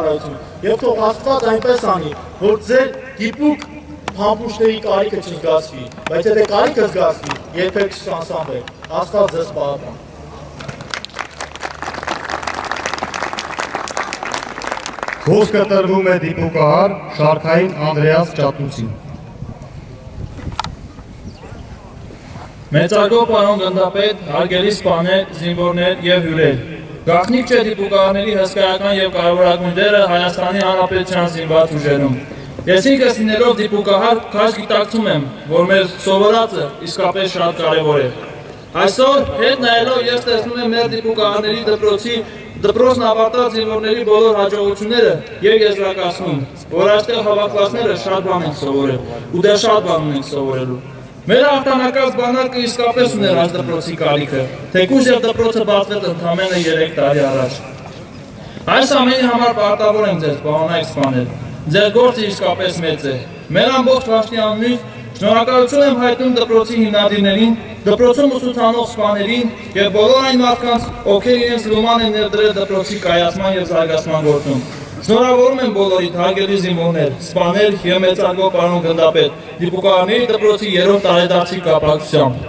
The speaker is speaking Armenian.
ծառայություն եւ թող Աստված այնպես անի, որ ձեր դիպուկ փամփուշտերի կարիքը չզգացվի, բայց եթե կարիքը զգացվի, երբեք չսանսանվեք, Աստված ձեզ պահապան։ Խոսքը տրվում է դիպուկահար Շարքային Անդրեաս Ճատուցին։ Մեծարգո պարոն գնդապետ, հարգելի սպաներ, զինվորներ եւ հյուրեր։ Գաղտնիք չէ դիպուկահարների հսկայական եւ կարևորագույն դերը Հայաստանի Հանրապետության զինված ուժերում։ Ես ինքս լինելով դիպուկահար քաշ գիտակցում եմ, որ մեր սովորածը իսկապես շատ կարևոր է։ Այսօր հետ նայելով ես տեսնում եմ մեր դիպուկահարների դպրոցն ավարտած զինվորների բոլոր հաջողությունները եւ եզրակացնում, որ այստեղ հավաքվածները շատ բան են սովորել ու դեռ շատ բան ունեն սովորելու։ Մեր հաղթանակած բանակը իսկապես ուներ այս դպրոցի կարիքը, թեկուզ եւ դպրոցը բացվեց ընդամենը 3 տարի առաջ։ Այս ամենի համար պարտավոր եմ ձեզ, պարոնայք սպաներ։ Ձեր գործը իսկապես մեծ է։ Մեր ամբողջ վաշտի անունից շնորհակալություն եմ հայտնում դպրոցի հիմնադիրներին, դպրոցում ուսուցանող սպաներին եւ բոլոր այն մարդկանց, ովքեր իրենց լուման են ներդրել դպրոցի կայացման եւ զարգացման գործում։ Շնորհավորում եմ բոլորիդ հարգելի զինվորներ, սպաներ եւ մեծարգո պարոն գնդապետ, դիպուկահարների դպրոցի 3-րդ տարեդարձի կապակցությամբ։